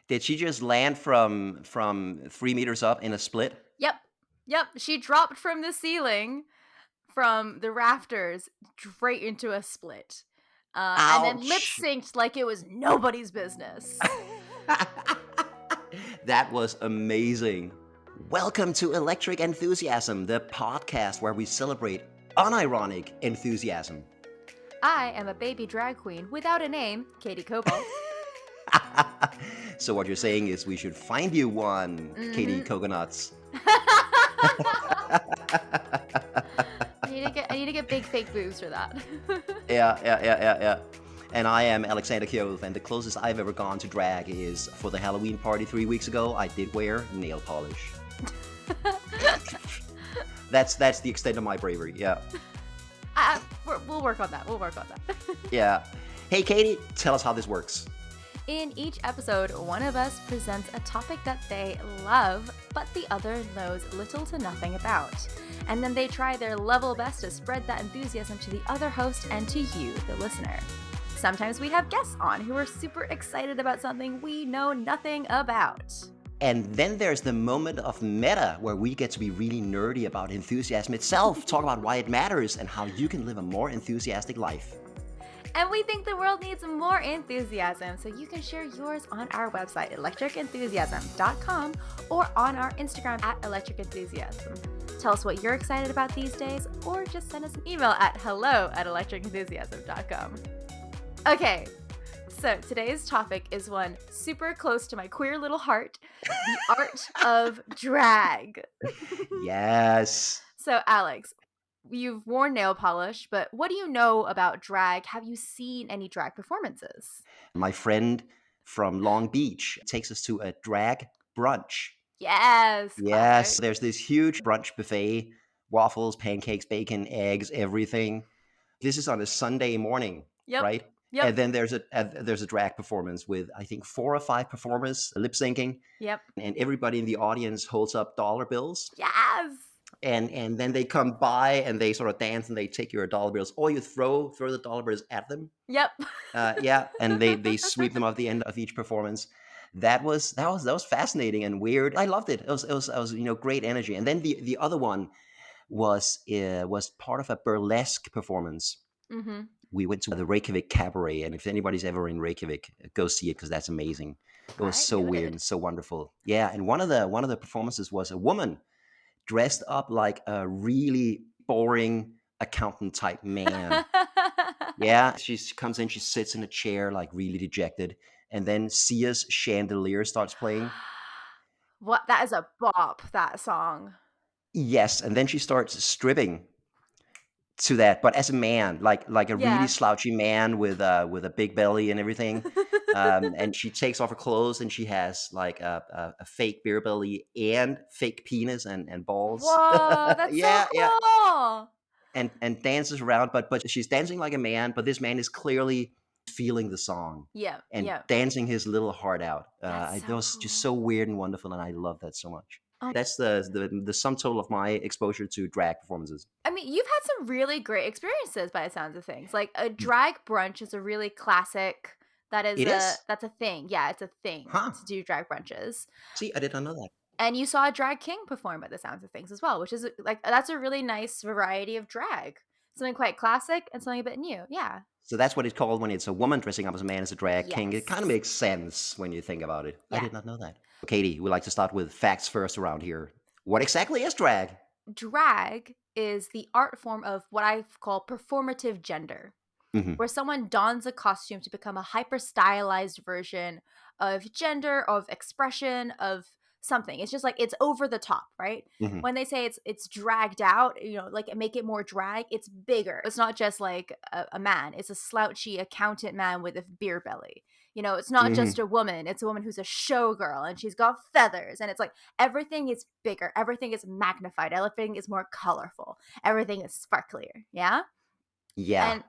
Did she just land from 3 meters up in a split? Yep. Yep. She dropped from the ceiling from the rafters straight into a split. And then lip Ouch! synced like it was nobody's business. That was amazing. Welcome to Electric Enthusiasm, the podcast where we celebrate unironic enthusiasm. I am a baby drag queen without a name, Katie Cobalt. So what you're saying is we should find you one, Katie Mhm. Coconuts. I need to get big fake boobs for that. Yeah. And I am Alexander Kjove, and the closest I've ever gone to drag is for the Halloween party 3 weeks ago. I did wear nail polish. That's the extent of my bravery. Yeah. We'll work on that. Yeah. Hey, Katie, tell us how this works. In each episode, one of us presents a topic that they love, but the other knows little to nothing about. And then they try their level best to spread that enthusiasm to the other host and to you, the listener. Sometimes we have guests on who are super excited about something we know nothing about. And then there's the moment of meta where we get to be really nerdy about enthusiasm itself, talk about why it matters and how you can live a more enthusiastic life. And we think the world needs more enthusiasm, so you can share yours on our website, electricenthusiasm.com, or on our Instagram at electricenthusiasm. Tell us what you're excited about these days, or just send us an email at hello@electricenthusiasm.com. Okay, so today's topic is one super close to my queer little heart, the art of drag. Yes. So, Alex, you've worn nail polish, but what do you know about drag? Have you seen any drag performances? My friend from Long Beach takes us to a drag brunch. Yes, Yes, classic. there's this huge brunch buffet, waffles, pancakes, bacon, eggs, everything. This is on a Sunday morning, Yep. right? Yep. And then there's a drag performance with I think 4 or 5 performers lip syncing, Yep. and everybody in the audience holds up dollar bills, Yes. and then they come by and they sort of dance and they take your dollar bills, or you throw the dollar bills at them. Yep. Yeah, and they sweep them off the end of each performance. That was fascinating and weird. I loved it. It was great energy. And then the other one was part of a burlesque performance. Mm-hmm. We went to the Reykjavik Cabaret, and if anybody's ever in Reykjavik, go see it because that's amazing. It was Right, so weird noted. and so wonderful. Yeah, and one of the performances was a woman dressed up like a really boring accountant type man. Yeah, she comes in, she sits in a chair, like really dejected, and then Sia's chandelier starts playing. What? That is a bop, that song. Yes, and then she starts stripping to that, but as a man, like a really Yeah. slouchy man with a big belly and everything. And she takes off her clothes, and she has like a fake beer belly and fake penis and balls. Whoa, that's so Yeah, cool. and dances around, but she's dancing like a man, but this man is clearly feeling the song Yep. and Yep. dancing his little heart out. That's It so was just cool. so weird and wonderful, and I love that so much. Oh, That's the sum total of my exposure to drag performances. I mean, you've had some really great experiences by the sounds of things. Like a drag brunch is a really classic. It is? That's a thing. Yeah, it's a thing Huh. to do drag brunches. See, I did not know that. And you saw a drag king perform by the sounds of things as well, which is like that's a really nice variety of drag. Something quite classic and something a bit new. Yeah. So that's what it's called when it's a woman dressing up as a man as a drag king. It kind of Yes. makes sense when you think about it. I Yeah. did not know that. Katie, we like to start with facts first around here. What exactly is drag? Drag is the art form of what I call performative gender, Hmm. where someone dons a costume to become a hyper stylized version of gender, of expression, of something. It's just like it's over the top, right? Hmm. When they say it's dragged out, like make it more drag, it's bigger. It's not just like a man, it's a slouchy accountant man with a beer belly. It's not just Hmm. a woman, it's a woman who's a showgirl and she's got feathers, and it's like everything is bigger, everything is magnified, everything is more colorful, everything is sparklier. Yeah. Yeah. And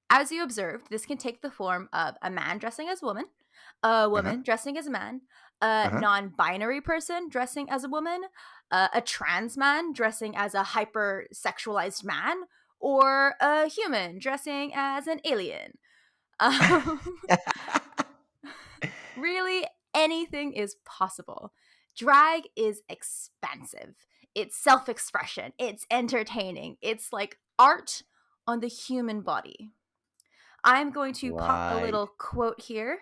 as you observed, this can take the form of a man dressing as a woman, a Uh-huh. woman dressing as a man, a Uh-huh. non-binary person dressing as a woman, a trans man dressing as a hyper-sexualized man, or a human dressing as an alien. Um, really, anything is possible. Drag is expansive. It's self-expression. It's entertaining. It's like art on the human body. I'm going to pop a Right. little quote here,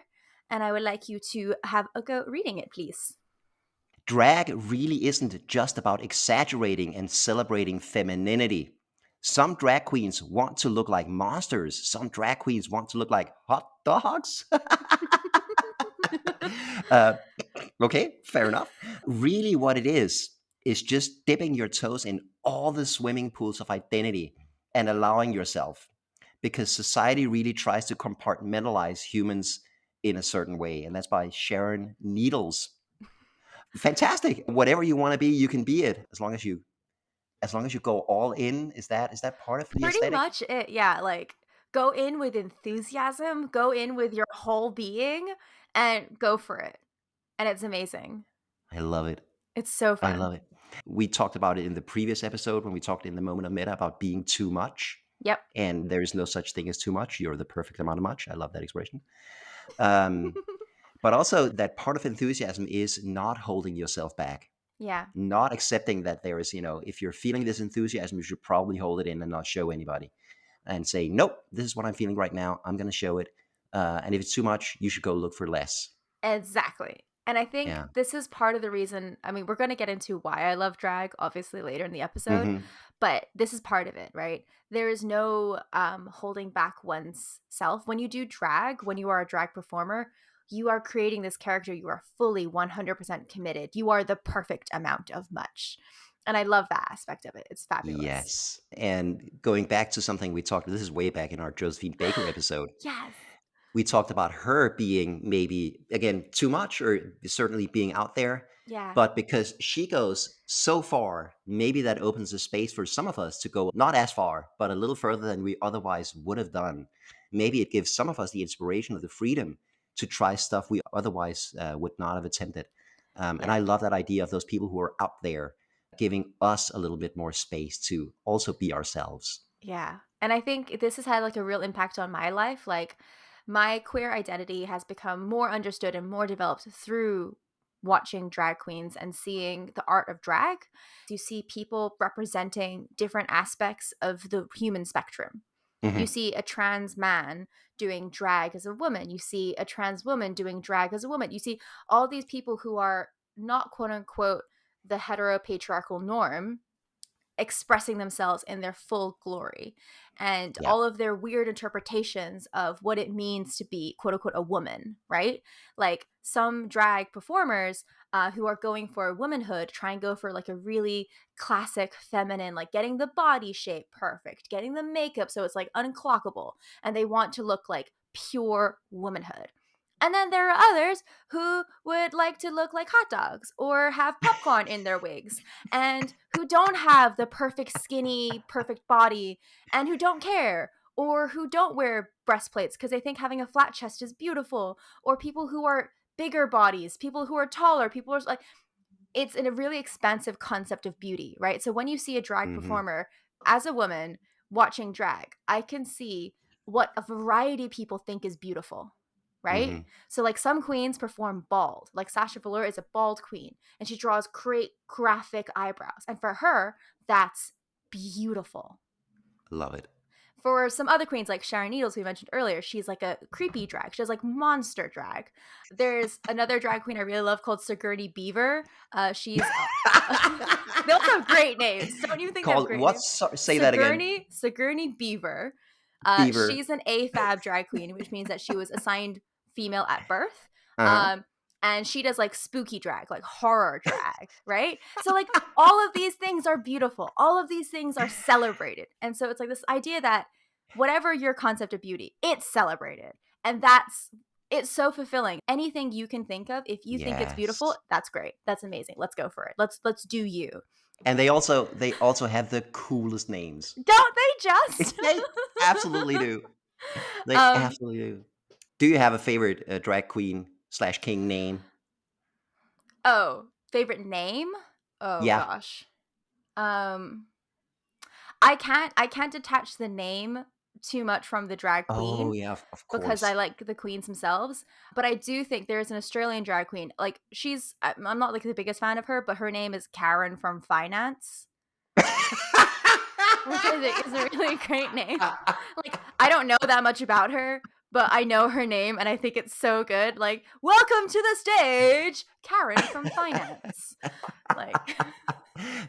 and I would like you to have a go reading it, please. Drag really isn't just about exaggerating and celebrating femininity. Some drag queens want to look like monsters. Some drag queens want to look like hot dogs. uh, okay, fair enough. Really, what it is just dipping your toes in all the swimming pools of identity and allowing yourself. Because society really tries to compartmentalize humans in a certain way. And that's by Sharon Needles. Fantastic. Whatever you want to be, you can be it as long as you go all in. Is that part of the Pretty aesthetic? much it, yeah, like, go in with enthusiasm, go in with your whole being, and go for it, and it's amazing. I love it. It's so I fun. love it. We talked about it in the previous episode when we talked in the moment of meta about being too much. Yep. And there is no such thing as too much. You're the perfect amount of much. I love that expression. Um, but also, that part of enthusiasm is not holding yourself back, Yeah, not accepting that there is, if you're feeling this enthusiasm, you should probably hold it in and not show anybody and say, nope, this is what I'm feeling right now. I'm going to show it. And if it's too much, you should go look for less. exactly, and I think Yeah. this is part of the reason. I mean, we're gonna get into why I love drag, obviously, later in the episode, Hmm. but this is part of it, right? There is no, holding back one's self. When you do drag, when you are a drag performer, you are creating this character, you are fully 100% committed. You are the perfect amount of much, and I love that aspect of it. It's fabulous. Yes. And going back to something we talked, this is way back in our Josephine Baker episode. Yes. We talked about her being maybe, again, too much or certainly being out there. Yeah. But because she goes so far, maybe that opens a space for some of us to go not as far, but a little further than we otherwise would have done. Maybe it gives some of us the inspiration or the freedom to try stuff we otherwise would not have attempted. And Yeah. I love that idea of those people who are out there giving us a little bit more space to also be ourselves. Yeah. And I think this has had like a real impact on my life. Like my queer identity has become more understood and more developed through watching drag queens and seeing the art of drag. You see people representing different aspects of the human spectrum. You Hmm. see a trans man doing drag as a woman. You see a trans woman doing drag as a woman. You see all these people who are not quote unquote the heteropatriarchal norm expressing themselves in their full glory and Yeah. all of their weird interpretations of what it means to be quote unquote a woman, right? Like some drag performers who are going for womanhood try and go for like a really classic feminine, like getting the body shape perfect, getting the makeup so it's like unclockable, and they want to look like pure womanhood. And then there are others who would like to look like hot dogs or have popcorn in their wigs and who don't have the perfect skinny, perfect body and who don't care or who don't wear breastplates because they think having a flat chest is beautiful, or people who are bigger bodies, people who are taller, people are like, it's in a really expansive concept of beauty, right? So when you see a drag Hmm. performer as a woman watching drag, I can see what a variety of people think is beautiful, right? Hmm. So like some queens perform bald, like Sasha Velour is a bald queen and she draws great graphic eyebrows. And for her, that's beautiful. Love it. For some other queens like Sharon Needles, we mentioned earlier, she's like a creepy drag. She does like monster drag. There's another drag queen I really love called Sigourney Beaver. She's they also have great names. Don't you think they have Called great what? names? Say that again. Sigourney Beaver. Beaver. She's an AFAB drag queen, which means that she was assigned female at birth. Uh-huh. Um, and she does like spooky drag, like horror drag, right? So like all of these things are beautiful. All of these things are celebrated. And so it's like this idea that whatever your concept of beauty, it's celebrated. And it's so fulfilling. Anything you can think of, if you think it's beautiful, Yes. that's great. That's amazing. Let's go for it. Let's do you. And they also have the coolest names. Don't they just? They absolutely do. They um absolutely do. Do you have a favorite drag queen slash king name? oh, favorite name? Oh Yeah. gosh. Um I can't detach the name too much from the drag Oh queen yeah, of because I course. like the queens themselves. But I do think there's an Australian drag queen. Like I'm not like the biggest fan of her, but her name is Karen from Finance, which I think is a really great name. Like, I don't know that much about her, but I know her name and I think it's so good. Like, welcome to the stage, Karen from Finance. Like,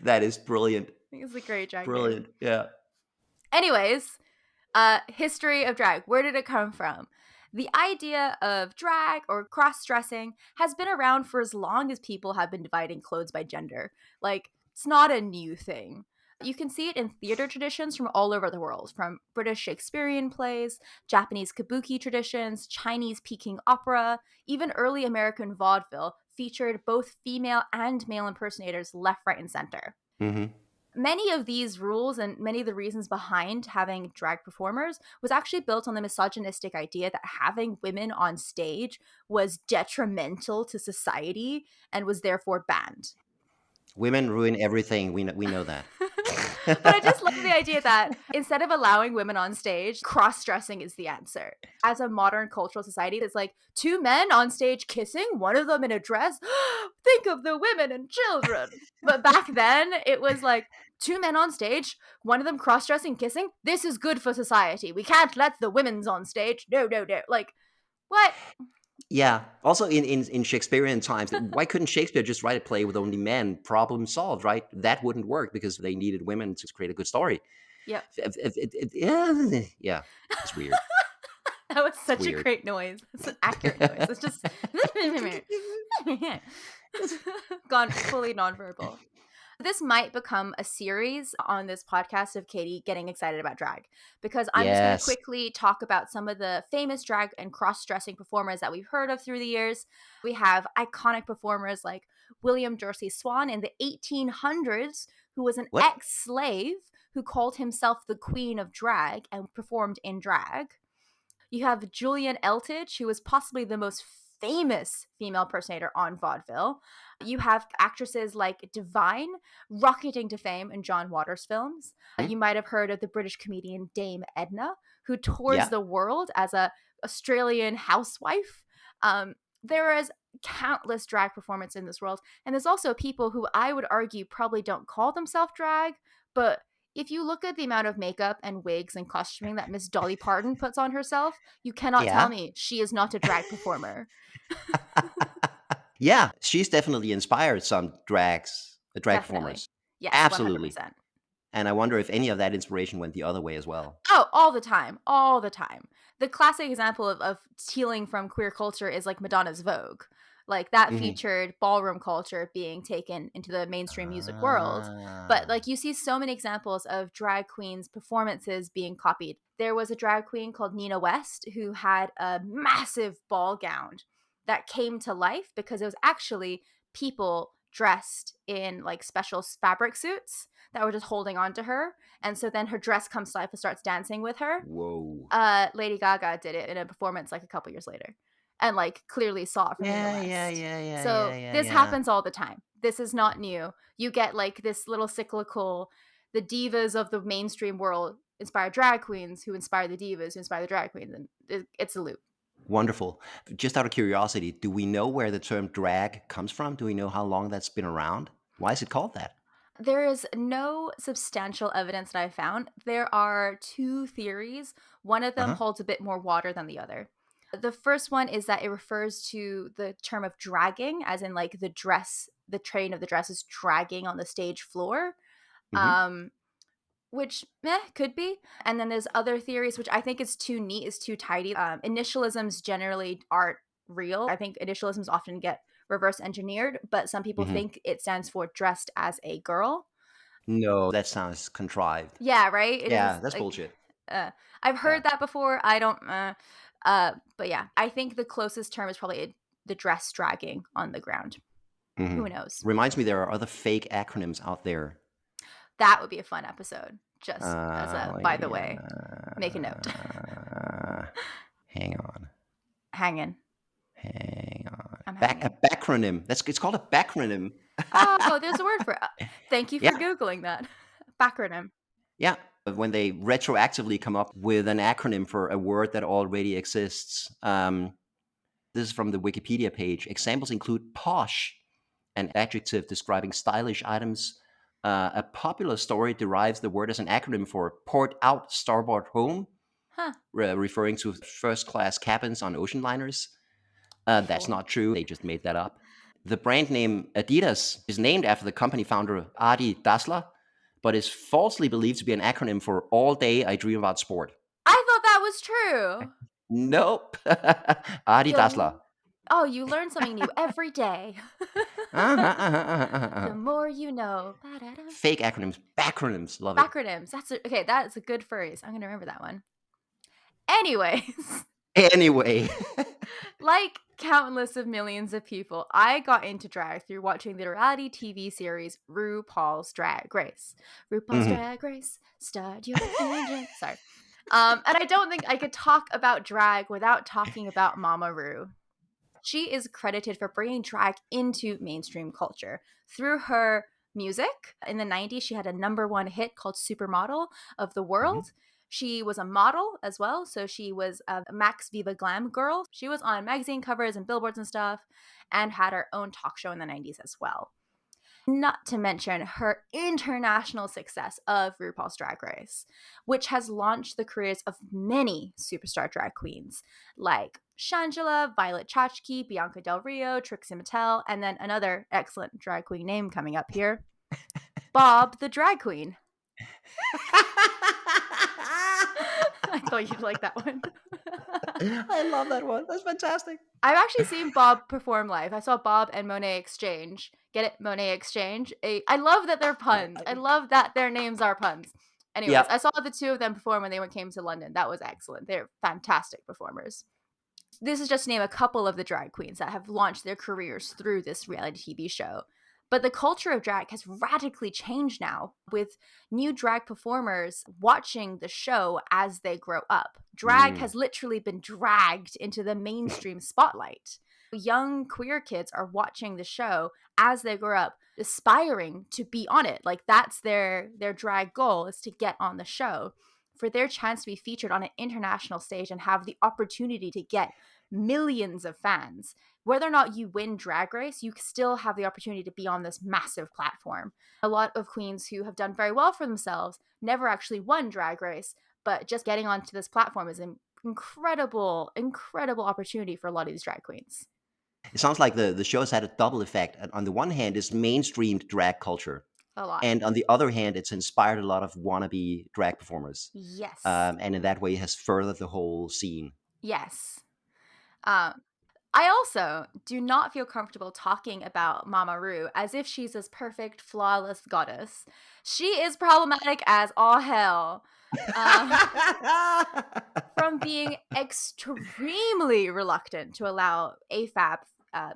That is brilliant. it's a great drag name. Brilliant. Yeah. Anyways, history of drag. Where did it come from? The idea of drag or cross dressing has been around for as long as people have been dividing clothes by gender. Like, it's not a new thing. You can see it in theater traditions from all over the world, from British Shakespearean plays, Japanese kabuki traditions, Chinese Peking opera, even early American vaudeville featured both female and male impersonators left, right, and center. Hmm. Many of these rules and many of the reasons behind having drag performers was actually built on the misogynistic idea that having women on stage was detrimental to society and was therefore banned. Women ruin everything. We know that. But I just love the idea that instead of allowing women on stage, cross dressing is the answer. As a modern cultural society, it's like two men on stage kissing, one of them in a dress. Think of the women and children. But back then, it was like two men on stage, one of them cross dressing, kissing. This is good for society. We can't let the women's on stage. No, no, no. Like, what? Yeah. Also, in Shakespearean times, why couldn't Shakespeare just write a play with only men? Problem solved, right? That wouldn't work because they needed women to create a good story. Yep. Yeah, yeah, it's weird. That was It's such a weird. great noise. It's an accurate noise. It's just gone fully nonverbal. This might become a series on this podcast of Katie getting excited about drag because I'm just going to Yes. quickly talk about some of the famous drag and cross dressing performers that we've heard of through the years. We have iconic performers like William Dorsey Swan in the 1800s, who was an What? ex slave who called himself the Queen of Drag and performed in drag. You have Julian Eltidge, who is possibly the most famous female impersonator on vaudeville. You have actresses like Divine rocketing to fame in John Waters films. Hmm? You might have heard of the British comedian Dame Edna, who tours Yeah. the world as a Australian housewife. There is countless drag performance in this world, and there's also people who I would argue probably don't call themselves drag, but if you look at the amount of makeup and wigs and costuming that Miss Dolly Parton puts on herself, you cannot tell Yeah. me she is not a drag performer. Yeah. She's definitely inspired some drag Definitely. performers. Yes, Absolutely. 100%. And I wonder if any of that inspiration went the other way as well. Oh, all the time. All the time. The classic example of stealing from queer culture is like Madonna's Vogue. Like that Hmm. featured ballroom culture being taken into the mainstream music world. But Ah. like you see so many examples of drag queens' performances being copied. There was a drag queen called Nina West who had a massive ball gown that came to life because it was actually people dressed in like special fabric suits that were just holding on to her, and so then her dress comes to life and starts dancing with her. Whoa. Lady Gaga did it in a performance like a couple years later and like clearly saw it from Nina Yeah, yeah, West. yeah, yeah, yeah, So yeah, this yeah. happens all the time. This is not new. You get like this little cyclical, the divas of the mainstream world inspire drag queens who inspire the divas who inspire the drag queens, and it's a loop. Wonderful. Just out of curiosity, do we know where the term drag comes from? Do we know how long that's been around? Why is it called that? There is no substantial evidence that I found. There are two theories. One of them Uh-huh. holds a bit more water than the other. The first one is that it refers to the term of dragging, as in like the dress, the train of the dress is dragging on the stage floor, Hmm. um, which could be. And then there's other theories, which I think is too neat, is too tidy. Initialisms generally aren't real. I think initialisms often get reverse engineered, but some people Hmm. think it stands for dressed as a girl. No, that sounds contrived. Yeah, right? It Yeah, is that's like bullshit. I've Yeah. heard that before. I don't but yeah, I think the closest term is probably the dress dragging on the ground. Hmm. Who knows? Reminds me there are other fake acronyms out there. That would be a fun episode. Just as a Let by the me way, make a note. hang on. Hanging. Hang on. I'm A hanging. backronym. It's called a backronym. Oh, there's a word for it. Thank you Yeah. for googling that. Backronym. Yeah. when they retroactively come up with an acronym for a word that already exists. This is from the Wikipedia page. Examples include posh, an adjective describing stylish items. A popular story derives the word as an acronym for port out, starboard home, Huh. referring to first class cabins on ocean liners. That's Cool. not true. They just made that up. The brand name Adidas is named after the company founder Adi Dassler, but is falsely believed to be an acronym for All Day I Dream About Sport. I thought that was true. Nope. Adi Dassler. You learn something new every day. The more you know. Ba-da-da. Fake acronyms. Backronyms. Love it. Backronyms. That's a good phrase. I'm gonna remember that one. Anyways, Anyway. like countless of millions of people, I got into drag through watching the reality TV series RuPaul's Drag Race. RuPaul's Drag Race, start your engine. Sorry. And I don't think I could talk about drag without talking about Mama Ru. She is credited for bringing drag into mainstream culture through her music. In the 90s, she had a #1 hit called Supermodel of the World. She was a model as well, so she was a Max Viva Glam girl. She was on magazine covers and billboards and stuff, and had her own talk show in the 90s as well. Not to mention her international success of RuPaul's Drag Race, which has launched the careers of many superstar drag queens like Shangela, Violet Chachki, Bianca Del Rio, Trixie Mattel, and then another excellent drag queen name coming up here, Bob the Drag Queen. I thought you'd like that one. I love that one. That's fantastic. I've actually seen Bob perform live. I saw Bob and Monet Exchange. Get it? Monet Exchange. I love that they're puns. I love that their names are puns. Anyways, Yep. I saw the two of them perform when they came to London. That was excellent. They're fantastic performers. This is just to name a couple of the drag queens that have launched their careers through this reality TV show. But the culture of drag has radically changed now, with new drag performers watching the show as they grow up. Drag has literally been dragged into the mainstream spotlight. Young queer kids are watching the show as they grow up, aspiring to be on it. Like, that's their drag goal, is to get on the show, for their chance to be featured on an international stage and have the opportunity to get millions of fans. Whether or not you win Drag Race, you still have the opportunity to be on this massive platform. A lot of queens who have done very well for themselves never actually won Drag Race, but just getting onto this platform is an incredible, incredible opportunity for a lot of these drag queens. It sounds like the show has had a double effect. On the one hand, it's mainstreamed drag culture. A lot. And on the other hand, it's inspired a lot of wannabe drag performers. Yes. And in that way, it has furthered the whole scene. Yes. I also do not feel comfortable talking about Mama Ru as if she's this perfect, flawless goddess. She is problematic as all hell. From being extremely reluctant to allow AFAB,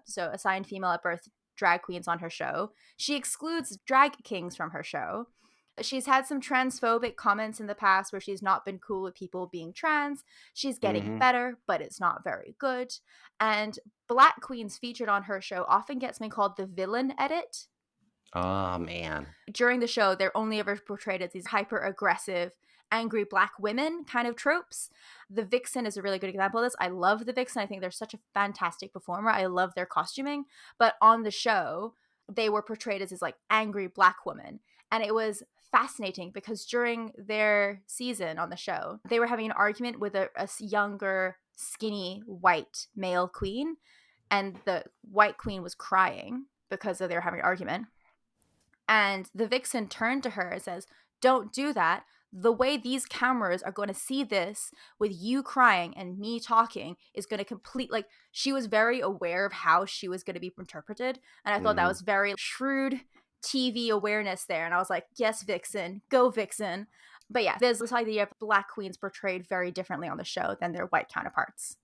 so assigned female at birth drag queens, on her show. She excludes drag kings from her show. She's had some transphobic comments in the past where she's not been cool with people being trans. She's getting better, but it's not very good. And black queens featured on her show often get something called the villain edit. Oh, man. During the show, they're only ever portrayed as these hyper-aggressive, angry black women kind of tropes. The Vixen is a really good example of this. I love the Vixen. I think they're such a fantastic performer. I love their costuming. But on the show, they were portrayed as this like angry black woman. And it was fascinating because during their season on the show, they were having an argument with a younger, skinny, white male queen. And the white queen was crying because they were having an argument. And the Vixen turned to her and says, "Don't do that. The way these cameras are going to see this with you crying and me talking is going to complete," like, she was very aware of how she was going to be interpreted. And I thought that was very shrewd TV awareness there. And I was like, yes, Vixen, go Vixen. But yeah, there's this idea of black queens portrayed very differently on the show than their white counterparts.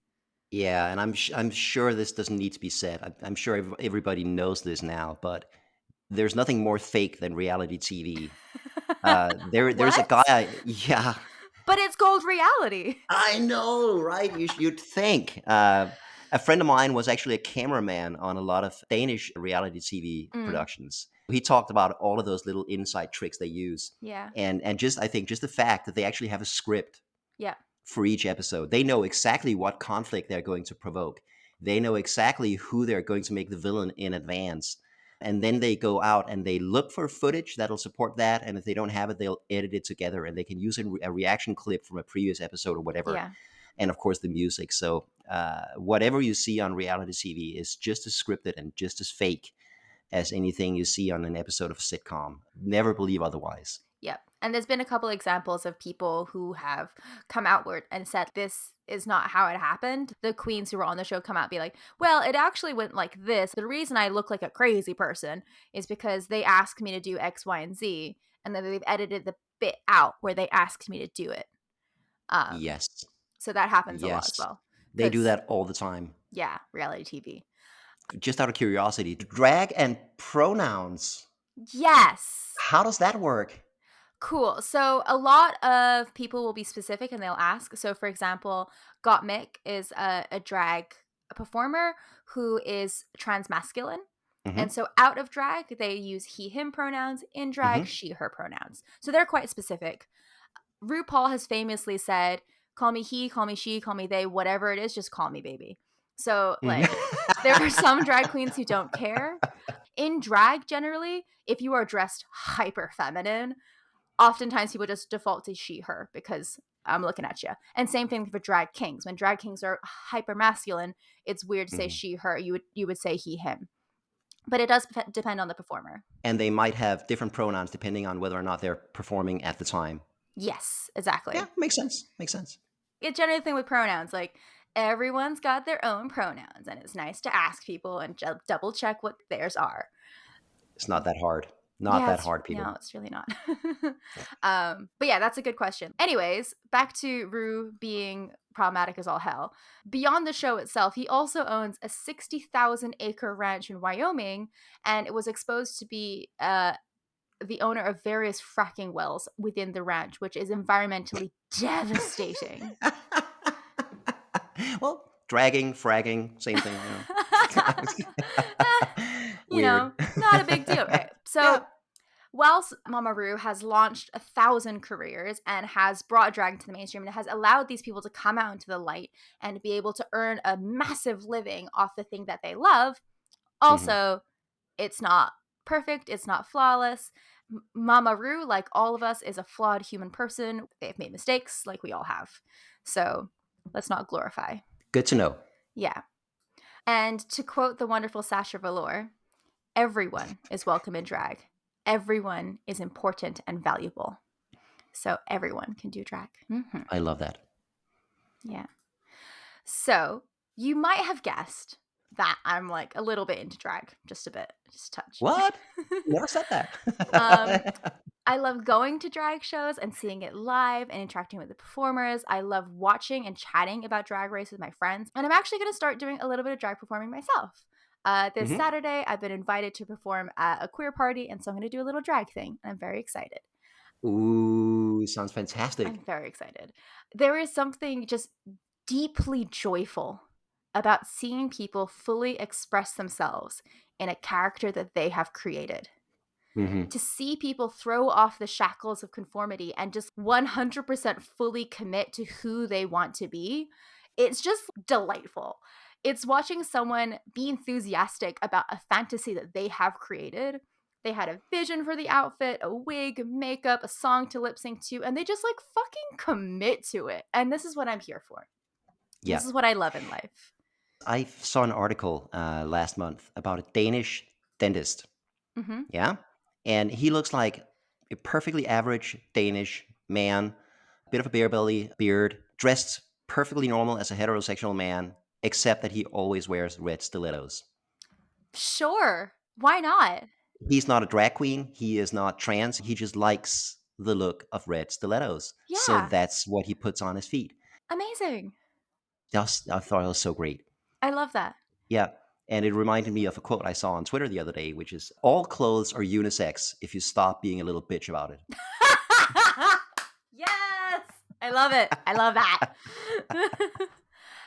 Yeah, and I'm sure this doesn't need to be said. I'm sure everybody knows this now, but there's nothing more fake than reality TV. There's a guy. Yeah, But it's called reality. I know, right? You'd think. A friend of mine was actually a cameraman on a lot of Danish reality TV productions. He talked about all of those little inside tricks they use. Yeah. And just I think just the fact that they actually have a script Yeah. for each episode. They know exactly what conflict they're going to provoke. They know exactly who they're going to make the villain in advance. And then they go out and they look for footage that'll support that. And if they don't have it, they'll edit it together and they can use a reaction clip from a previous episode or whatever. Yeah. And of course, the music. So whatever you see on reality TV is just as scripted and just as fake as anything you see on an episode of a sitcom. Never believe otherwise. Yep. And there's been a couple examples of people who have come outward and said this is not how it happened. The queens who were on the show come out and be like, well, it actually went like this. The reason I look like a crazy person is because they asked me to do X, Y, and Z. And then they've edited the bit out where they asked me to do it. Yes. So that happens a lot as Yes. well. They do that all the time. Yeah, reality TV. Just out of curiosity, drag and pronouns. Yes. How does that work? Cool. So a lot of people will be specific and they'll ask. So for example, Gottmik is a drag performer who is transmasculine. Mm-hmm. And so out of drag, they use he, him pronouns. In drag, she, her pronouns. So they're quite specific. RuPaul has famously said, call me he, call me she, call me they, whatever it is, just call me baby. So like there are some drag queens who don't care. In drag, generally, if you are dressed hyper feminine, oftentimes people just default to she, her because I'm looking at you. And same thing for drag kings. When drag kings are hyper masculine, it's weird to say she, her. You would say he, him. But it does depend on the performer. And they might have different pronouns depending on whether or not they're performing at the time. Yes, exactly. Yeah, makes sense. Makes sense. It's generally thing with pronouns. Like everyone's got their own pronouns, and it's nice to ask people and double check what theirs are. It's not that hard. Not that hard, people. No, it's really not. But yeah, that's a good question. Anyways, back to Ru being problematic as all hell. Beyond the show itself, he also owns a 60,000 acre ranch in Wyoming, and it was exposed to be the owner of various fracking wells within the ranch, which is environmentally devastating. Well, dragging, fragging, same thing. You know, not a big deal, right? So, Yeah. whilst Mama Ru has launched 1,000 careers and has brought drag to the mainstream and has allowed these people to come out into the light and be able to earn a massive living off the thing that they love, also, it's not perfect, it's not flawless. Mama Ru, like all of us, is a flawed human person. They've made mistakes, like we all have. So let's not glorify. Good to know. Yeah. And to quote the wonderful Sasha Velour, everyone is welcome in drag. Everyone is important and valuable. So everyone can do drag. Mm-hmm. I love that. Yeah. So you might have guessed that I'm like a little bit into drag, just a bit, just a touch. What? Never said that. I love going to drag shows and seeing it live and interacting with the performers. I love watching and chatting about Drag Race with my friends. And I'm actually going to start doing a little bit of drag performing myself. This Saturday, I've been invited to perform at a queer party, and so I'm going to do a little drag thing. And I'm very excited. Ooh, sounds fantastic. I'm very excited. There is something just deeply joyful about seeing people fully express themselves in a character that they have created. To see people throw off the shackles of conformity and just 100% fully commit to who they want to be, it's just delightful. It's watching someone be enthusiastic about a fantasy that they have created. They had a vision for the outfit, a wig, makeup, a song to lip sync to, and they just like fucking commit to it. And this is what I'm here for. Yeah. This is what I love in life. I saw an article last month about a Danish dentist. Yeah. And he looks like a perfectly average Danish man, bit of a beer belly, beard, dressed perfectly normal as a heterosexual man, except that he always wears red stilettos. Sure. Why not? He's not a drag queen. He is not trans. He just likes the look of red stilettos. Yeah. So that's what he puts on his feet. Amazing. I thought it was so great. I love that. Yeah. And it reminded me of a quote I saw on Twitter the other day, which is, all clothes are unisex if you stop being a little bitch about it. Yes! I love it. I love that.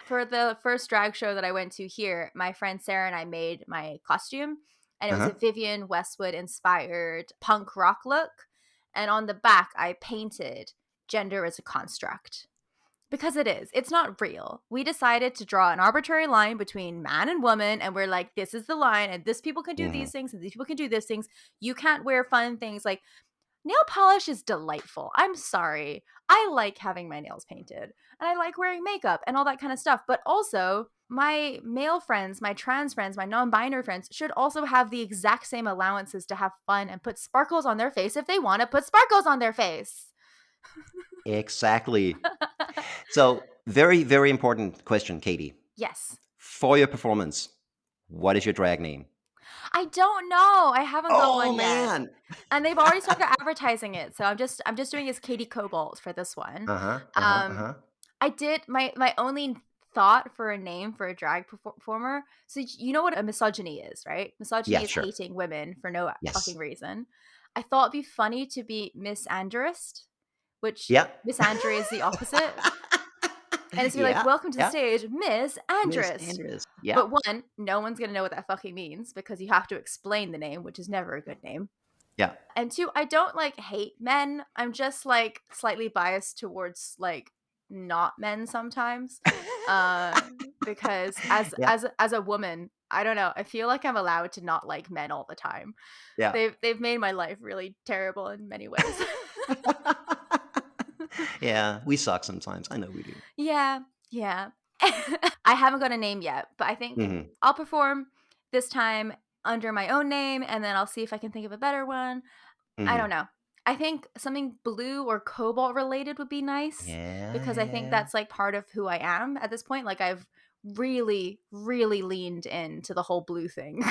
For the first drag show that I went to here, my friend Sarah and I made my costume. And it was a Vivienne Westwood inspired punk rock look. And on the back, I painted gender as a construct. Because it is. It's not real. We decided to draw an arbitrary line between man and woman, and we're like, this is the line, and this people can do these things, and these people can do these things. You can't wear fun things. Like, nail polish is delightful. I'm sorry. I like having my nails painted, and I like wearing makeup and all that kind of stuff. But also, my male friends, my trans friends, my non-binary friends should also have the exact same allowances to have fun and put sparkles on their face if they want to put sparkles on their face. Exactly. So, very, very important question, Katie. Yes. For your performance, what is your drag name? I don't know. I haven't got one yet. Man. And they've already started advertising it. So I'm just doing as Katie Cobalt for this one. I did my only thought for a name for a drag performer. So you know what a misogyny is, right? Misogyny is hating women for no fucking reason. I thought it'd be funny to be misandrist, which misandry is the opposite. And it's be like, welcome to the stage, Miss Andress. Yeah. But one, no one's going to know what that fucking means because you have to explain the name, which is never a good name. Yeah. And two, I don't like hate men. I'm just like slightly biased towards like not men sometimes. Because as a woman, I don't know. I feel like I'm allowed to not like men all the time. Yeah. They've made my life really terrible in many ways. Yeah, we suck sometimes. I know we do. Yeah. I haven't got a name yet, but I think I'll perform this time under my own name, and then I'll see if I can think of a better one. I don't know. I think something blue or cobalt related would be nice because I think that's like part of who I am at this point. Like I've really, really leaned into the whole blue thing.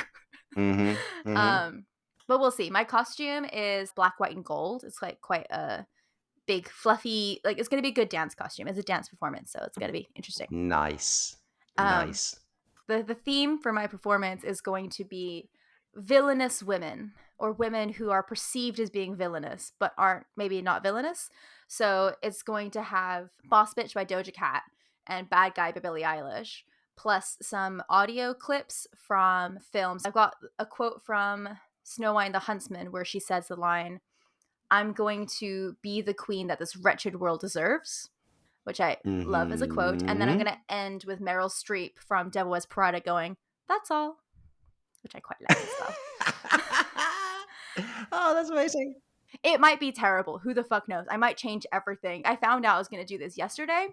But we'll see. My costume is black, white, and gold. It's like quite a big, fluffy, like it's going to be a good dance costume. It's a dance performance, so it's going to be interesting. Nice. The theme for my performance is going to be villainous women, or women who are perceived as being villainous but aren't maybe not villainous. So it's going to have Boss Bitch by Doja Cat and Bad Guy by Billie Eilish, plus some audio clips from films. I've got a quote from Snow White and the Huntsman where she says the line, "I'm going to be the queen that this wretched world deserves," which I love as a quote. And then I'm going to end with Meryl Streep from Devil Wears Prada going, "That's all," which I quite like as well. Oh, that's amazing. It might be terrible. Who the fuck knows? I might change everything. I found out I was going to do this yesterday,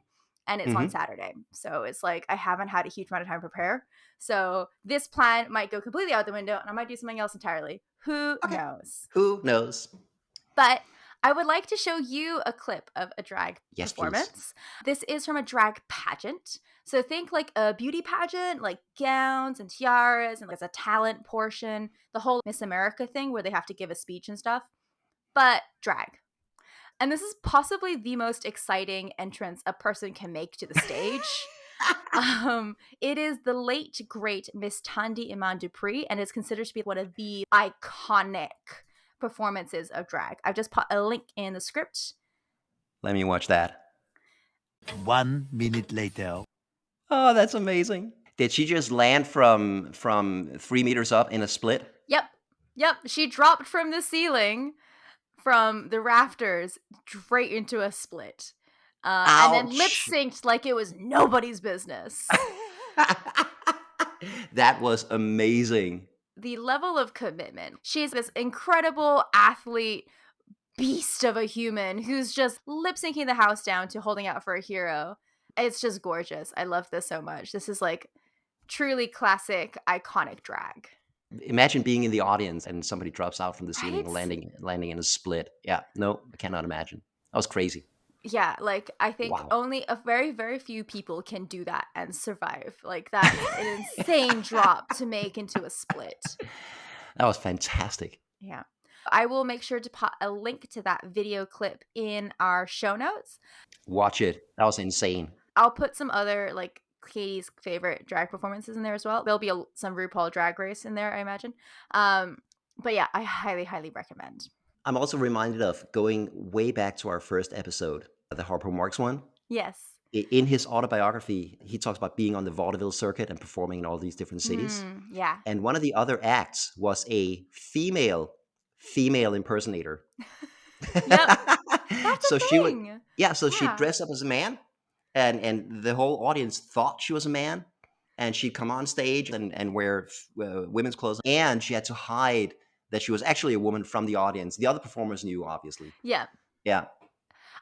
and it's on Saturday. So it's like I haven't had a huge amount of time to prepare. So this plan might go completely out the window, and I might do something else entirely. Who knows? Who knows? But I would like to show you a clip of a drag performance. Please. This is from a drag pageant. So think like a beauty pageant, like gowns and tiaras, and there's a talent portion, the whole Miss America thing where they have to give a speech and stuff, but drag. And this is possibly the most exciting entrance a person can make to the stage. It is the late, great Miss Tandy Iman Dupree, and is considered to be one of the iconic performances of drag. I've just put a link in the script. Let me watch that. 1 minute later. Oh, that's amazing. Did she just land from 3 meters up in a split? Yep. She dropped from the ceiling, from the rafters, straight into a split. And then lip synced like it was nobody's business. That was amazing. The level of commitment. She's this incredible athlete, beast of a human who's just lip syncing the house down to Holding Out for a Hero. It's just gorgeous. I love this so much. This is like truly classic, iconic drag. Imagine being in the audience and somebody drops out from the ceiling, landing in a split. Yeah, no, I cannot imagine. That was crazy. Yeah, like I think only a very, very few people can do that and survive. Like that's an insane drop to make into a split. That was fantastic. Yeah. I will make sure to put a link to that video clip in our show notes. Watch it. That was insane. I'll put some other like Katie's favorite drag performances in there as well. There'll be some RuPaul Drag Race in there, I imagine. But yeah, I highly, highly recommend. I'm also reminded of going way back to our first episode, the Harpo Marx one. Yes. In his autobiography, he talks about being on the vaudeville circuit and performing in all these different cities. Yeah. And one of the other acts was a female impersonator. Yep. That's So a she would, thing. yeah. So she'd Yeah. dress up as a man, and the whole audience thought she was a man, and she'd come on stage and wear women's clothes, and she had to hide that she was actually a woman from the audience. The other performers knew, obviously. Yeah. Yeah.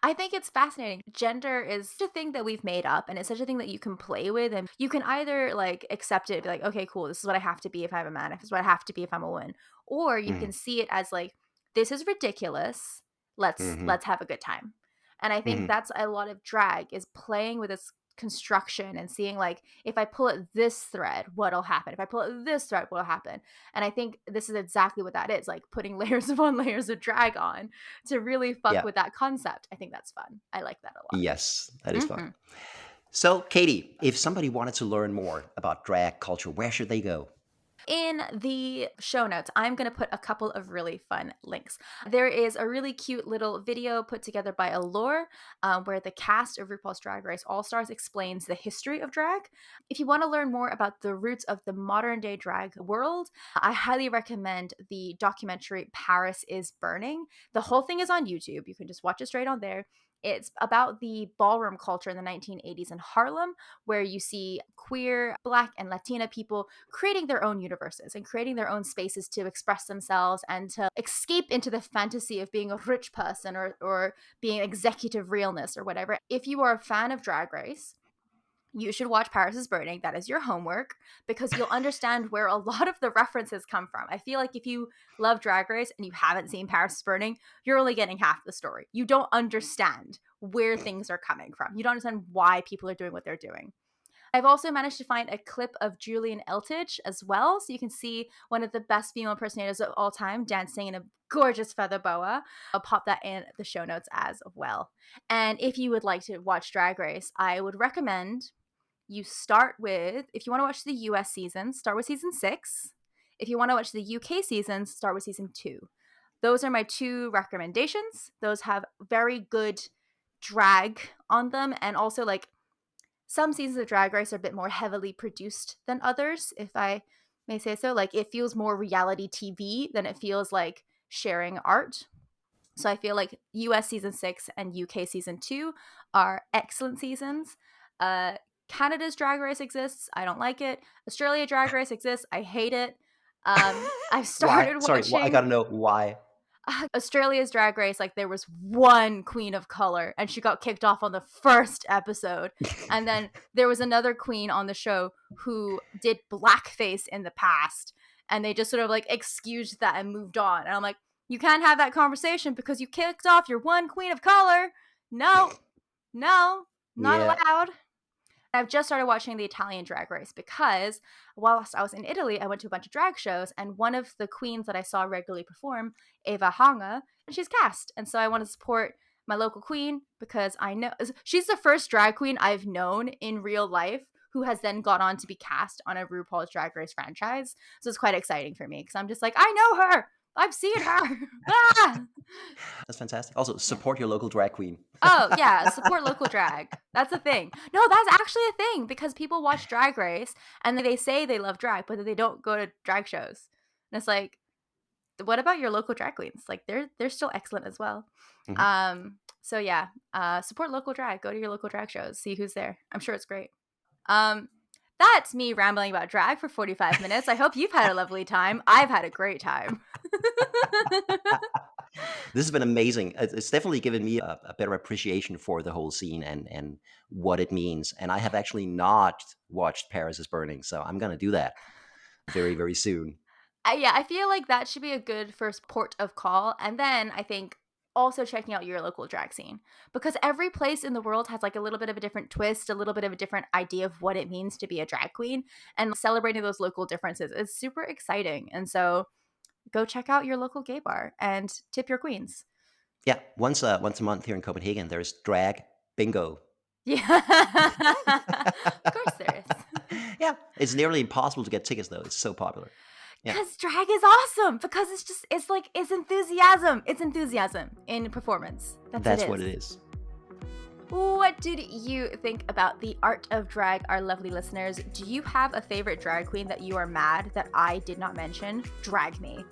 I think it's fascinating. Gender is such a thing that we've made up, and it's such a thing that you can play with, and you can either like accept it, be like, okay, cool, this is what I have to be if I'm a man, this is what I have to be if I'm a woman, or you Hmm. can see it as like, this is ridiculous. Hmm. Let's have a good time. And I think Hmm. that's a lot of drag is playing with this construction and seeing like, if I pull at this thread, what'll happen? If I pull at this thread, what'll happen? And I think this is exactly what that is, like putting layers upon layers of drag on to really fuck Yeah. with that concept. I think that's fun. I like that a Yes, that is fun. lot. So, Katie, if somebody wanted to learn more about drag culture, where should they go? In the show notes, I'm going to put a couple of really fun links. There is a really cute little video put together by Allure where the cast of RuPaul's Drag Race All Stars explains the history of drag. If you want to learn more about the roots of the modern day drag world, I highly recommend the documentary Paris is Burning. The whole thing is on YouTube. You can just watch it straight on there. It's about the ballroom culture in the 1980s in Harlem, where you see queer, Black, and Latina people creating their own universes and creating their own spaces to express themselves and to escape into the fantasy of being a rich person or being executive realness or whatever. If you are a fan of Drag Race, you should watch Paris is Burning. That is your homework because you'll understand where a lot of the references come from. I feel like if you love Drag Race and you haven't seen Paris is Burning, you're only getting half the story. You don't understand where things are coming from. You don't understand why people are doing what they're doing. I've also managed to find a clip of Julian Eltidge as well, so you can see one of the best female impersonators of all time dancing in a gorgeous feather boa. I'll pop that in the show notes as well. And if you would like to watch Drag Race, I would recommend you start with, if you want to watch the US season, start with season 6. If you want to watch the UK seasons, start with season 2. Those are my 2 recommendations. Those have very good drag on them, and also like some seasons of Drag Race are a bit more heavily produced than others, if I may say so. Like it feels more reality TV than it feels like sharing art. So I feel like US season 6 and UK season 2 are excellent seasons. Uh, Canada's Drag Race exists. I don't like it. Australia Drag Race exists. I hate it. I've Why? started Sorry, I watching gotta know why. Australia's Drag Race. Like there was one queen of color and she got kicked off on the first episode. And then there was another queen on the show who did blackface in the past. And they just sort of like excused that and moved on. And I'm like, you can't have that conversation because you kicked off your one queen of color. No, no, not Yeah. allowed. I've just started watching the Italian Drag Race because whilst I was in Italy, I went to a bunch of drag shows, and one of the queens that I saw regularly perform, Eva Hanga, and she's cast. And so I want to support my local queen because I know she's the first drag queen I've known in real life who has then gone on to be cast on a RuPaul's Drag Race franchise. So it's quite exciting for me because I'm just like, I know her. I've seen her. Ah! That's fantastic. Also, Yeah. support your local drag queen. Oh, yeah, support local drag. That's a thing. No, that's actually a thing because people watch Drag Race and they say they love drag, but they don't go to drag shows. And it's like, what about your local drag queens? Like they're still excellent as well. Mhm. So yeah, support local drag. Go to your local drag shows. See who's there. I'm sure it's great. Um, that's me rambling about drag for 45 minutes. I hope you've had a lovely time. I've had a great time. This has been amazing. It's definitely given me a better appreciation for the whole scene and what it means. And I have actually not watched Paris is Burning, so I'm gonna do that very, very soon. Yeah, I feel like that should be a good first port of call. And then I think also checking out your local drag scene because every place in the world has like a little bit of a different twist, a little bit of a different idea of what it means to be a drag queen, and celebrating those local differences is super exciting. And so go check out your local gay bar and tip your queens. Yeah, once a month here in Copenhagen, there's drag bingo. Yeah. Of course there is. Yeah, it's nearly impossible to get tickets though. It's so popular. Yeah, Because drag is awesome. Because it's like, it's enthusiasm. It's enthusiasm in performance. that's It what is. it is. What did you think about the art of drag, our lovely listeners? Do you have a favorite drag queen that you are mad that I did not mention? Drag me.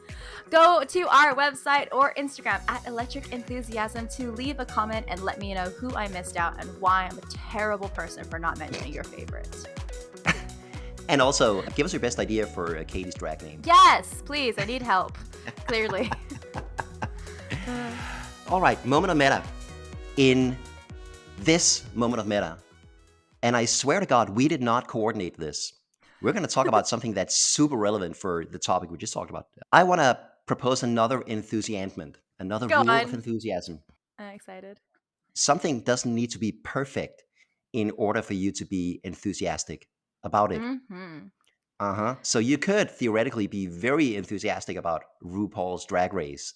Go to our website or Instagram at Electric Enthusiasm to leave a comment and let me know who I missed out and why I'm a terrible person for not mentioning your favorite. And also, give us your best idea for Katie's drag name. Yes, please. I need help. Clearly. All right, moment of meta. In this moment of meta, and I swear to God, we did not coordinate this. We're going to talk about something that's super relevant for the topic we just talked about. I want to propose another enthusiandment, another Go rule of on. enthusiasm. I'm excited. Something doesn't need to be perfect in order for you to be enthusiastic about it. Mm-hmm. So you could theoretically be very enthusiastic about RuPaul's Drag Race.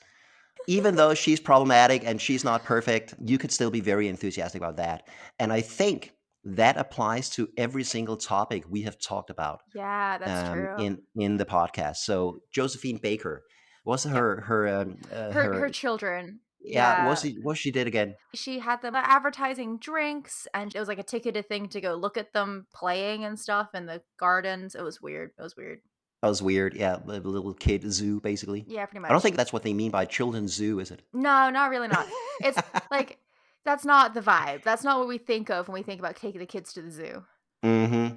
Even though she's problematic and she's not perfect, you could still be very enthusiastic about that. And I think that applies to every single topic we have talked about Yeah, that's true. in the podcast. So Josephine Baker, what's Yep. Her children. yeah, Yeah. what she did again? She had them advertising drinks, and it was like a ticketed thing to go look at them playing and stuff in the gardens. It was weird. It was weird. That was weird. Yeah, a little kid zoo, basically. Yeah, pretty I don't much. think that's what they mean by children's zoo, is it? No, not really not. It's like, that's not the vibe. That's not what we think of when we think about taking the kids to the zoo. Mm-hmm.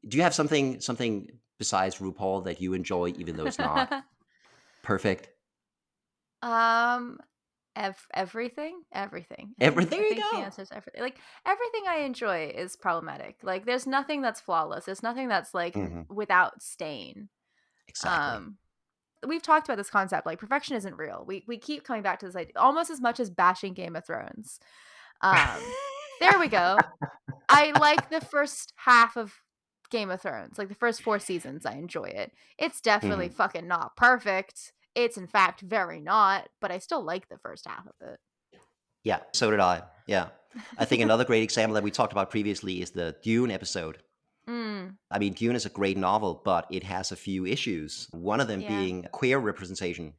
Do you have something besides RuPaul that you enjoy, even though it's not perfect? Um, everything. I think There you the go. answer is everything. Like, everything I enjoy is problematic. Like, there's nothing that's flawless. There's nothing that's like Mm-hmm. without stain. Exactly. We've talked about this concept, like perfection isn't real. We keep coming back to this idea almost as much as bashing Game of Thrones. There we go. I like the first half of Game of Thrones, like the first 4 seasons. I enjoy it. It's definitely Mm-hmm. fucking not perfect. It's in fact very not, but I still like the first half of it. Yeah, so did I. Yeah. I think another great example that we talked about previously is the Dune episode. I mean, Dune is a great novel, but it has a few issues. One of them Yeah. being queer representation.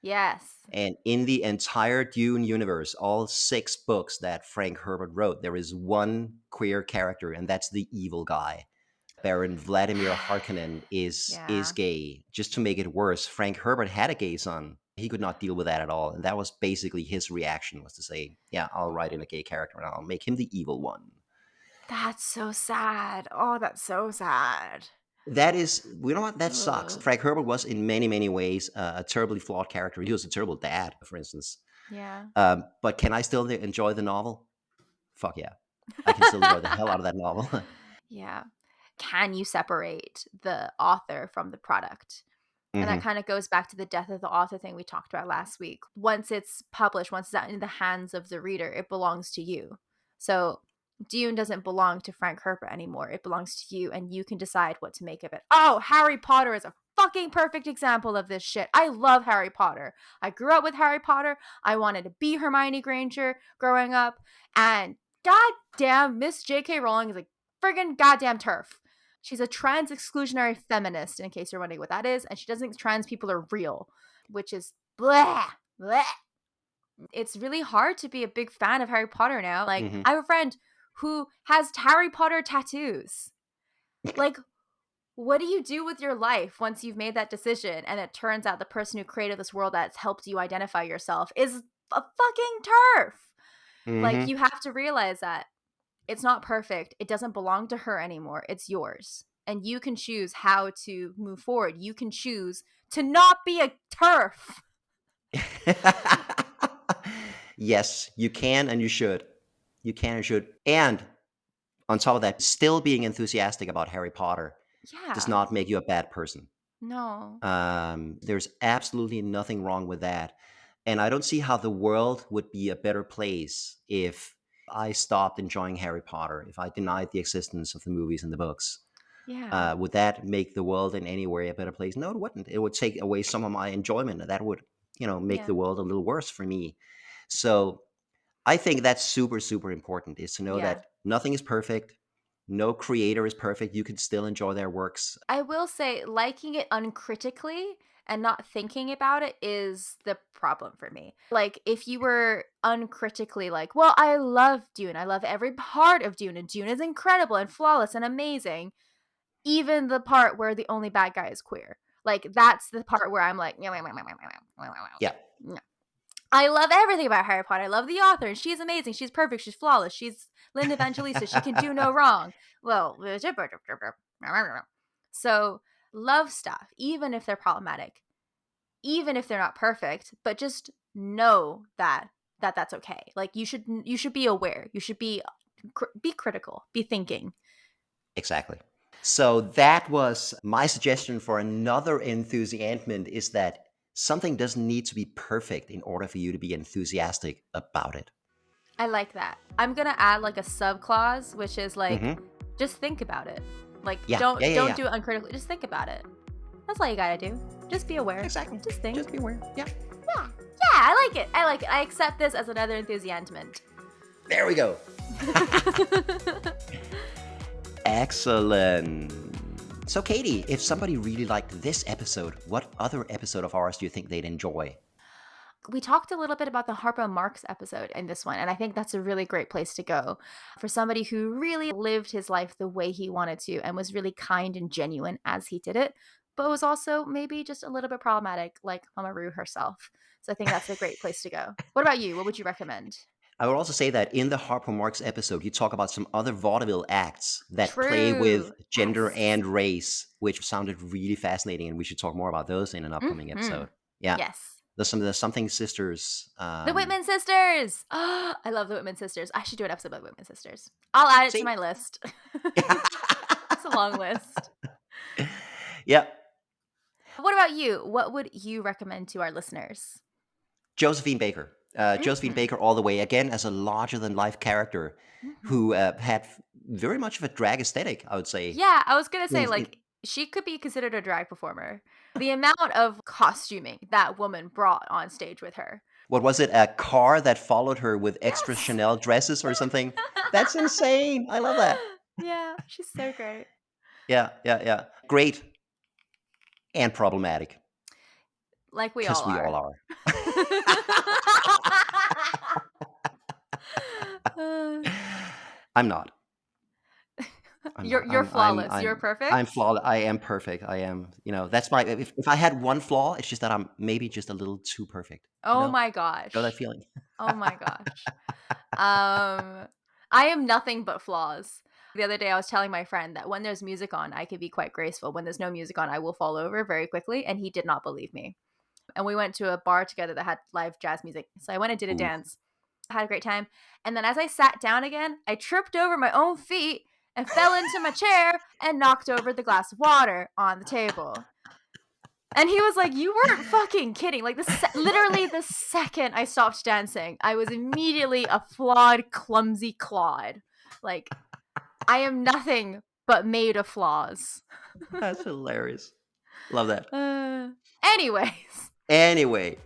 Yes. And in the entire Dune universe, all 6 books that Frank Herbert wrote, there is one queer character, and that's the evil guy. Baron Vladimir Harkonnen is Yeah. gay. Just to make it worse, Frank Herbert had a gay son. He could not deal with that at all, and that was basically his reaction, was to say, "Yeah, I'll write in a gay character and I'll make him the evil one." That's so sad. Oh, that's so sad. That is, you know what? That sucks. Ugh. Frank Herbert was in many, many ways a terribly flawed character. He was a terrible dad, for instance. Yeah. But can I still enjoy the novel? Fuck yeah. I can still enjoy the hell out of that novel. Yeah. Can you separate the author from the product? And that Mm-hmm. kind of goes back to the death of the author thing we talked about last week. Once it's published, once it's out in the hands of the reader, it belongs to you. So Dune doesn't belong to Frank Herbert anymore. It belongs to you, and you can decide what to make of it. Oh, Harry Potter is a fucking perfect example of this shit. I love Harry Potter. I grew up with Harry Potter. I wanted to be Hermione Granger growing up. And goddamn, Miss J.K. Rowling is a friggin' goddamn turf. She's a trans exclusionary feminist, in case you're wondering what that is, and she doesn't think trans people are real, which is blah, blah. It's really hard to be a big fan of Harry Potter now. Like, Mm-hmm. I have a friend who has Harry Potter tattoos. Like, what do you do with your life once you've made that decision and it turns out the person who created this world that's helped you identify yourself is a fucking turf? Like, Mm-hmm. you have to realize that it's not perfect. It doesn't belong to her anymore. It's yours. And you can choose how to move forward. You can choose to not be a turf. Yes, you can and you should. You can and should. And on top of that, still being enthusiastic about Harry Potter does Yeah. not make you a bad person. No. There's absolutely nothing wrong with that. And I don't see how the world would be a better place if I stopped enjoying Harry Potter, if I denied the existence of the movies and the books. Yeah. Would that make the world in any way a better place? No, it wouldn't. It would take away some of my enjoyment. And that would, make Yeah. the world a little worse for me. So I think that's super, super important, is to know Yeah. that nothing is perfect. No creator is perfect. You can still enjoy their works. I will say, liking it uncritically and not thinking about it is the problem for me. Like, if you were uncritically like, well, I love Dune. I love every part of Dune, and Dune is incredible and flawless and amazing. Even the part where the only bad guy is queer. Like, that's the part where I'm like, Yeah. I love everything about Harry Potter. I love the author, and she's amazing. She's perfect. She's flawless. She's Linda Evangelista. She can do no wrong. Well, so love stuff, even if they're problematic, even if they're not perfect, but just know that's okay. Like, you should be aware. You should be critical, be thinking. Exactly. So that was my suggestion for another enthusiasm is that something doesn't need to be perfect in order for you to be enthusiastic about it. I like that. I'm gonna add like a sub clause, which is like, Mhm. just think about it. Like, Yeah. don't Yeah. do it uncritically. Just think about it. That's all you gotta do. Just be aware. Exactly. Just think. Just be aware. Yeah. Yeah. Yeah, I like it. I like it. I accept this as another enthusiasm. There we go. Excellent. So, Katie, if somebody really liked this episode, what other episode of ours do you think they'd enjoy? We talked a little bit about the Harpo Marx episode in this one, and I think that's a really great place to go for somebody who really lived his life the way he wanted to and was really kind and genuine as he did it, but was also maybe just a little bit problematic, like Mama Ru herself. So I think that's a great place to go. What about you? What would you recommend? I would also say that in the Harpo Marx episode, you talk about some other vaudeville acts that play with True. gender Yes. and race, which sounded really fascinating, and we should talk more about those in an upcoming episode. Yeah. Yes. There's something sisters. The Whitman sisters. Oh, I love the Whitman sisters. I should do an episode about the Whitman sisters. I'll add it to See? my list. It's a long list. Yeah. What about you? What would you recommend to our listeners? Josephine Baker. Josephine Mhm. Baker all the way, again, as a larger-than-life character who had very much of a drag aesthetic, I would say. Yeah, I was going to say, In- like, she could be considered a drag performer. The amount of costuming that woman brought on stage with her. What was it? A car that followed her with extra Yes. Chanel dresses or something? That's insane. I love that. Yeah, she's so great. Yeah. Great and problematic. Like we Because all we are. all are. I'm not. You're flawless. You're perfect. I'm flawed. I am perfect. I am, that's my, if I had one flaw, it's just that I'm maybe just a little too perfect. Oh my gosh. Know that feeling? Oh my gosh. I am nothing but flaws. The other day I was telling my friend that when there's music on, I can be quite graceful. When there's no music on, I will fall over very quickly, and he did not believe me. And we went to a bar together that had live jazz music. So I went and did a Ooh. dance. I had a great time. And then as I sat down again, I tripped over my own feet and fell into my chair and knocked over the glass of water on the table. And he was like, you weren't fucking kidding. Like, literally the second I stopped dancing, I was immediately a flawed, clumsy clod. Like, I am nothing but made of flaws. That's hilarious. Love that. Anyways. Anyway.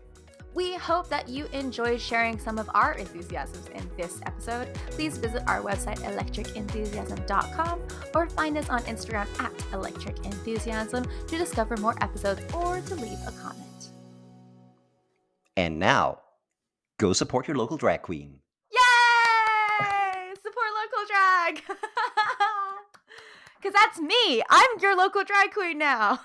We hope that you enjoyed sharing some of our enthusiasms in this episode. Please visit our website, electricenthusiasm.com, or find us on Instagram at electricenthusiasm to discover more episodes or to leave a comment. And now, go support your local drag queen. Yay! Support local drag! Because that's me. I'm your local drag queen now.